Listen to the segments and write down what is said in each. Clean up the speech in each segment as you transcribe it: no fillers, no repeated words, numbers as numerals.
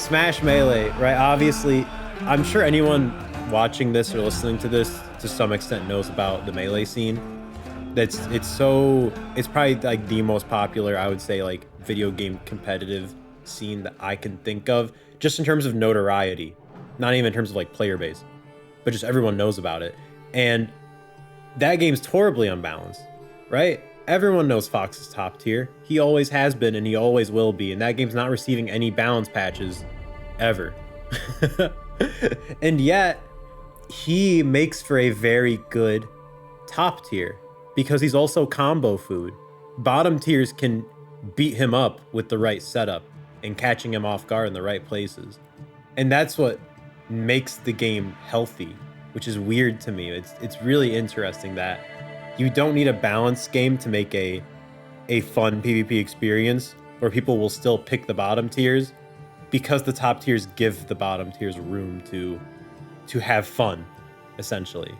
Smash Melee, right? Obviously, I'm sure anyone watching this or listening to this to some extent knows about the Melee scene. It's probably like the most popular, I would say, like video game competitive scene that I can think of, just in terms of notoriety, not even in terms of like player base, but just everyone knows about it. And that game's horribly unbalanced, right? Everyone knows Fox is top tier. He always has been and he always will be. And that game's not receiving any balance patches ever. And yet, he makes for a very good top tier because he's also combo food. Bottom tiers can beat him up with the right setup and catching him off guard in the right places. And that's what makes the game healthy, which is weird to me. It's really interesting that you don't need a balanced game to make a fun PvP experience where people will still pick the bottom tiers because the top tiers give the bottom tiers room to have fun, essentially.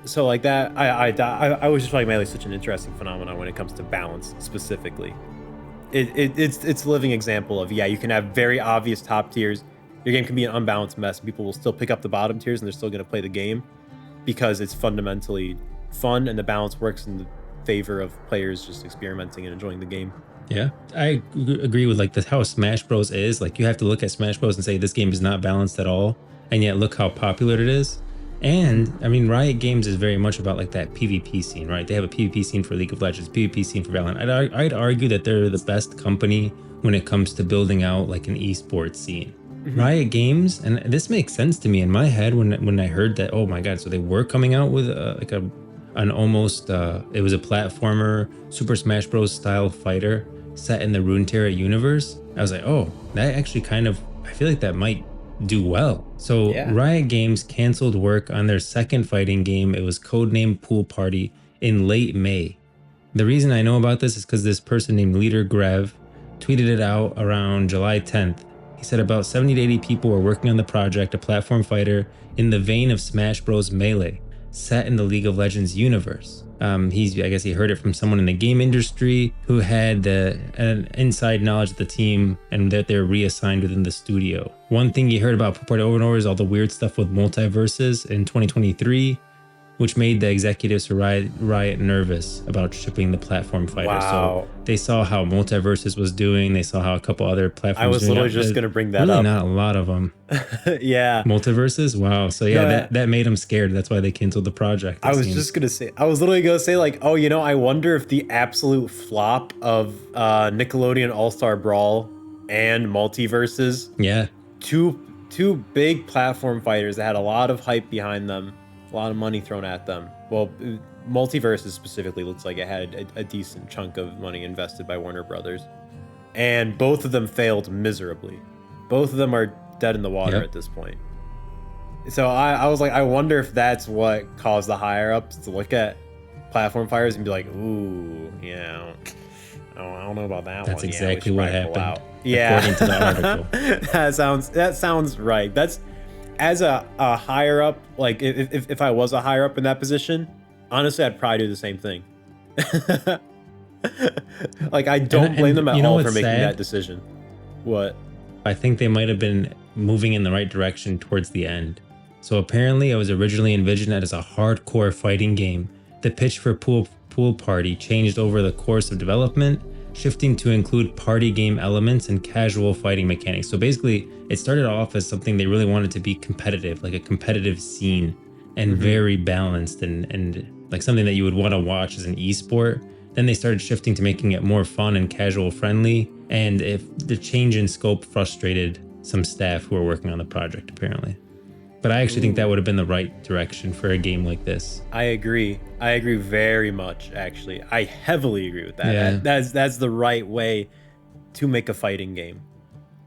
So like that, I was just like Melee is such an interesting phenomenon when it comes to balance specifically. It's a living example of, yeah, you can have very obvious top tiers. Your game can be an unbalanced mess. And people will still pick up the bottom tiers and they're still going to play the game because it's fundamentally fun and the balance works in the favor of players just experimenting and enjoying the game. Yeah, I agree with like how Smash Bros is. Like you have to look at Smash Bros and say this game is not balanced at all, and yet look how popular it is. And I mean, Riot Games is very much about like that PvP scene, right? They have a PvP scene for League of Legends, PvP scene for Valorant. I'd argue that they're the best company when it comes to building out like an esports scene. Riot Games, and this makes sense to me in my head when I heard that. Oh my god! So they were coming out with like an almost it was a platformer Super Smash Bros. Style fighter set in the Runeterra universe. I was like, oh, that actually kind of, I feel like that might do well. So yeah. Riot Games canceled work on their second fighting game. It was codenamed Pool Party in late May. The reason I know about this is because this person named Leader Grev tweeted it out around July 10th. He said about 70 to 80 people were working on the project, a platform fighter in the vein of Smash Bros. Melee, set in the League of Legends universe. I guess he heard it from someone in the game industry who had an inside knowledge of the team and that they're reassigned within the studio. One thing he heard about Pool Party over and over is all the weird stuff with Multiverses in 2023, which made the executives for Riot nervous about shipping the platform fighter. Wow. So they saw how Multiverses was doing. They saw how a couple other platforms. I was literally just going to bring that really up. Not a lot of them. Yeah. Multiverses. Wow. So yeah, no, that made them scared. That's why they canceled the project. I was literally going to say like, oh, I wonder if the absolute flop of Nickelodeon All-Star Brawl and Multiverses. Yeah. Two big platform fighters that had a lot of hype behind them. A lot of money thrown at them. Well, Multiverses specifically looks like it had a decent chunk of money invested by Warner Brothers. And both of them failed miserably. Both of them are dead in the water at this point. So I was like, I wonder if that's what caused the higher ups to look at platform fighters and be like, ooh, yeah, I don't know about that That's one. That's exactly what happened. Yeah. According to the article. that sounds right. That's as a higher up, like if I was a higher up in that position, honestly, I'd probably do the same thing. Like, I don't blame them at all for making that decision. What? I think they might have been moving in the right direction towards the end. So apparently it was originally envisioned as a hardcore fighting game. The pitch for Pool Party changed over the course of development, shifting to include party game elements and casual fighting mechanics. So basically, it started off as something they really wanted to be competitive, like a competitive scene, and very balanced and like something that you would want to watch as an esport. Then they started shifting to making it more fun and casual friendly. And if the change in scope frustrated some staff who were working on the project, apparently. But I actually think that would have been the right direction for a game like this. I agree very much, actually. I heavily agree with that. Yeah. That's the right way to make a fighting game.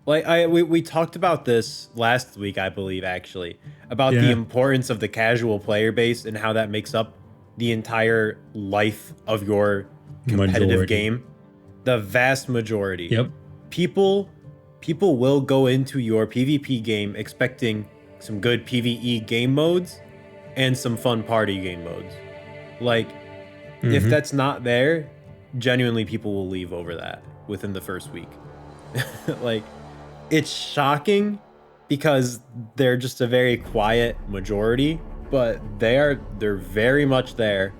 Like we talked about this last week, I believe, actually, about the importance of the casual player base and how that makes up the entire life of your competitive game. The vast majority. Yep. People will go into your PvP game expecting some good PvE game modes and some fun party game modes. Like, if that's not there, genuinely people will leave over that within the first week. Like, it's shocking because they're just a very quiet majority, but they're very much there,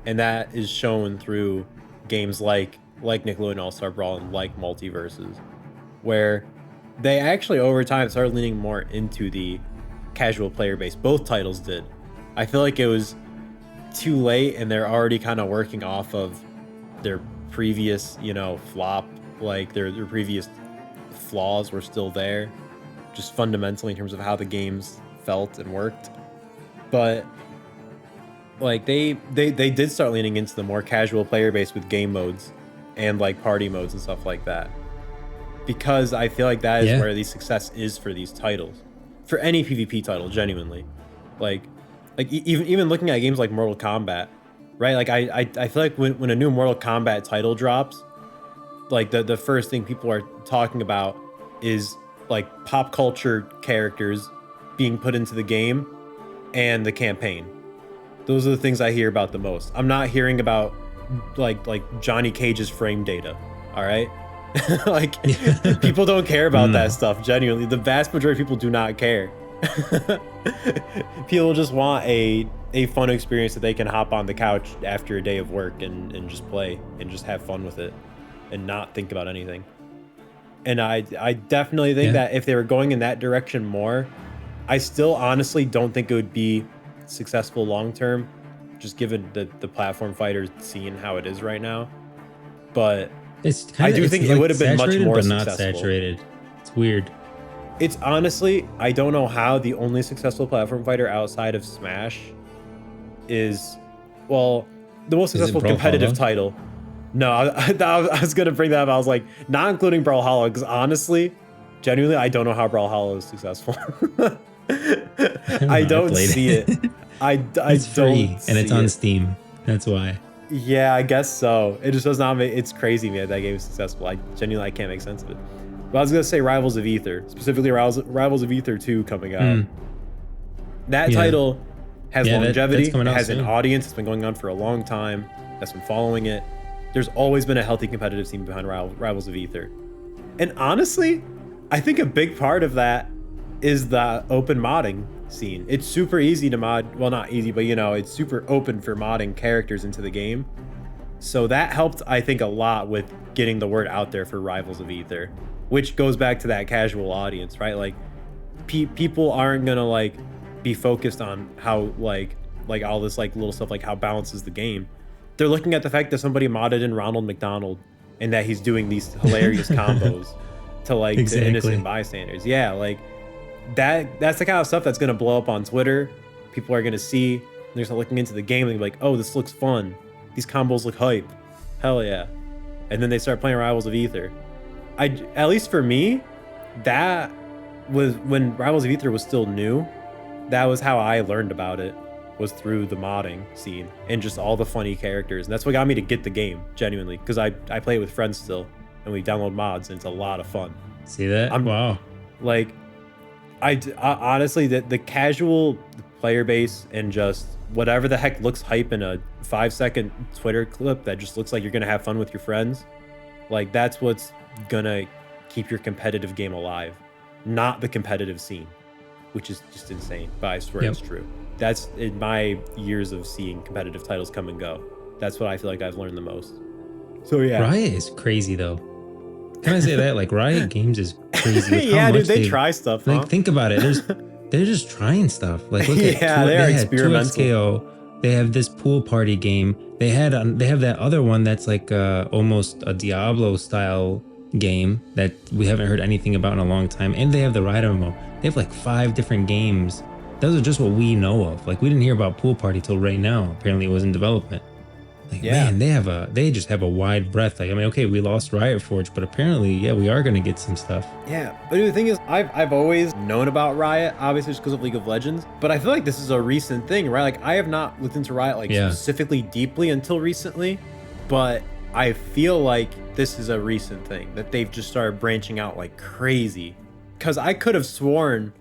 and that is shown through games like Nickelodeon All-Star Brawl and like Multiverses, where they actually over time started leaning more into the casual player base. Both titles did. I feel like it was too late, and they're already kind of working off of their previous, flop. Like their previous flaws were still there, just fundamentally in terms of how the games felt and worked. But like they did start leaning into the more casual player base with game modes and like party modes and stuff like that, because I feel like that is where the success is for these titles, for any PvP title, genuinely. Like even looking at games like Mortal Kombat, right? Like I feel like when a new Mortal Kombat title drops, like the first thing people are talking about is like pop culture characters being put into the game and the campaign. Those are the things I hear about the most. I'm not hearing about like Johnny Cage's frame data. All right. Like people don't care about that stuff. Genuinely, the vast majority of people do not care. People just want a fun experience that they can hop on the couch after a day of work and just play and just have fun with it and not think about anything. And I definitely think that if they were going in that direction more, I still honestly don't think it would be successful long term, just given the platform fighter scene how it is right now. But I do think it would have been much more successful. Not saturated. It's weird. It's honestly, I don't know how the only successful platform fighter outside of Smash is, well, the most successful competitive title. No, I was gonna bring that up. I was like, not including Brawlhalla, because honestly, genuinely, I don't know how Brawlhalla is successful. I don't see it. It's free and it's on Steam. That's why. Yeah, I guess so. It just does not make. It's crazy, man. That game is successful. I genuinely can't make sense of it. But I was gonna say Rivals of Aether, specifically Rivals of Aether 2 coming out. That title has longevity. It has an audience. It's been going on for a long time. That's been following it. There's always been a healthy competitive scene behind Rivals of Aether. And honestly, I think a big part of that is the open modding scene. It's super easy to mod. Well, not easy, but it's super open for modding characters into the game. So that helped, I think, a lot with getting the word out there for Rivals of Aether, which goes back to that casual audience, right? Like people aren't gonna like be focused on how like all this like little stuff, like how balances the game. They're looking at the fact that somebody modded in Ronald McDonald and that he's doing these hilarious combos to like to innocent bystanders. Yeah, like that's the kind of stuff that's gonna blow up on Twitter. People are gonna see, they're just looking into the game and be like, oh, this looks fun. These combos look hype. Hell yeah. And then they start playing Rivals of Aether. At least for me, that was when Rivals of Aether was still new. That was how I learned about it, was through the modding scene and just all the funny characters. And that's what got me to get the game, genuinely, because I play it with friends still and we download mods and it's a lot of fun. See that? Wow. Like, I honestly, the casual player base and just whatever the heck looks hype in a 5-second Twitter clip that just looks like you're gonna have fun with your friends, like that's what's gonna keep your competitive game alive, not the competitive scene, which is just insane, but I swear it's true. That's in my years of seeing competitive titles come and go. That's what I feel like I've learned the most. So yeah. Riot is crazy though. Can I say that? Like Riot Games is crazy. Yeah, dude, they try stuff. Like think about it. They're just trying stuff. Like look at they are experimental. They have this pool party game. They have that other one that's like almost a Diablo style game that we haven't heard anything about in a long time. And they have the RiotMMO. They have like 5 different games. Those are just what we know of. Like we didn't hear about Pool Party till right now. Apparently it was in development. Like man, they just have a wide breadth. Like I mean, okay, we lost Riot Forge, but apparently, we are gonna get some stuff. Yeah, but the thing is, I've always known about Riot, obviously just because of League of Legends. But I feel like this is a recent thing, right? Like I have not looked into Riot specifically deeply until recently, but I feel like this is a recent thing that they've just started branching out like crazy. Because I could have sworn,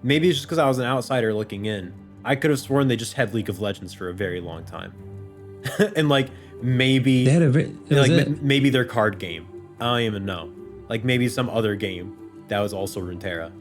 maybe it's just because I was an outsider looking in, I could have sworn they just had League of Legends for a very long time. And like maybe they had maybe their card game. I don't even know. Like maybe some other game that was also Runeterra.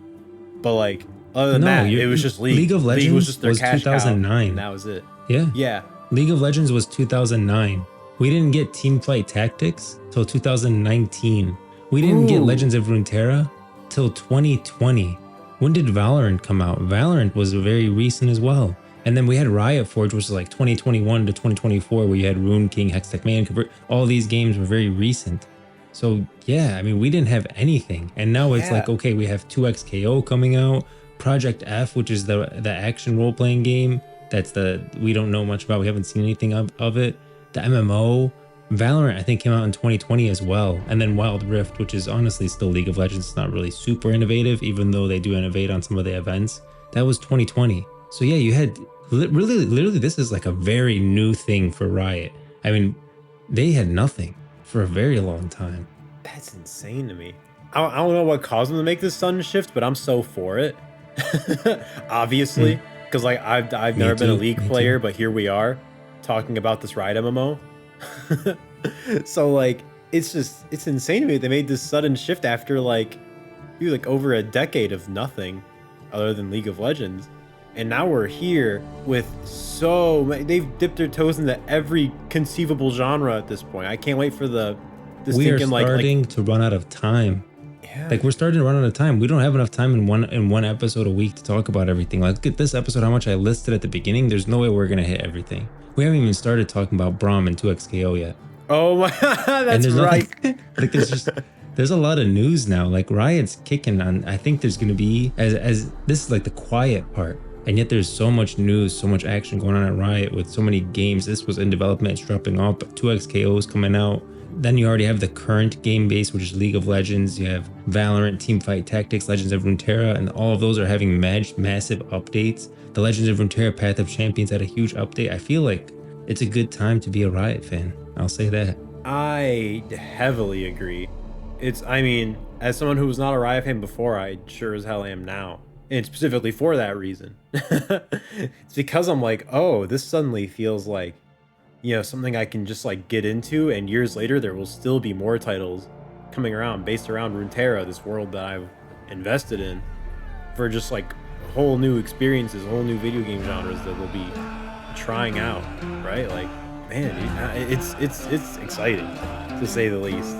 But like other than No, that, it was just League. League of League Legends was just their was cash cow, 2009. and that was it. Yeah. Yeah. League of Legends was 2009. We didn't get Teamfight Tactics till 2019. We didn't get Ooh. Legends of Runeterra till 2020. When did Valorant come out? Valorant was very recent as well. And then we had Riot Forge, which was like 2021 to 2024, where you had Rune King, Hextech Man, Convert. All these games were very recent. So yeah, I mean, we didn't have anything. And now it's like, okay, we have 2XKO coming out, Project F, which is the action role-playing game. That's we don't know much about. We haven't seen anything of it. The MMO, Valorant, I think came out in 2020 as well. And then Wild Rift, which is honestly still League of Legends. It's not really super innovative, even though they do innovate on some of the events. That was 2020. So yeah, you had literally this is like a very new thing for Riot. I mean, they had nothing for a very long time. That's insane to me. I don't know what caused them to make this sudden shift, but I'm so for it. Obviously, because like I've never been a League player, but here we are talking about this Riot MMO. So like it's insane to me that they made this sudden shift after like over a decade of nothing other than League of Legends. And now we're here with so many, they've dipped their toes into every conceivable genre at this point. I can't wait for we are starting to run out of time. Yeah. Like we're starting to run out of time. We don't have enough time in one episode a week to talk about everything. Like look at this episode, how much I listed at the beginning. There's no way we're gonna hit everything. We haven't even started talking about Braum and 2XKO yet. Oh my, that's right. Like there's a lot of news now. Like Riot's kicking on. I think there's gonna be as this is like the quiet part. And yet there's so much news, so much action going on at Riot with so many games. This was in development, it's dropping off, 2XKO is coming out. Then you already have the current game base, which is League of Legends. You have Valorant, Teamfight Tactics, Legends of Runeterra, and all of those are having massive updates. The Legends of Runeterra Path of Champions had a huge update. I feel like it's a good time to be a Riot fan. I'll say that. I heavily agree. I mean, as someone who was not a Riot fan before, I sure as hell am now. And specifically for that reason. It's because I'm like, oh, this suddenly feels like, something I can just like get into, and years later there will still be more titles coming around based around Runeterra, this world that I've invested in, for just like whole new experiences, whole new video game genres that we'll be trying out, right? Like, man, it's exciting to say the least.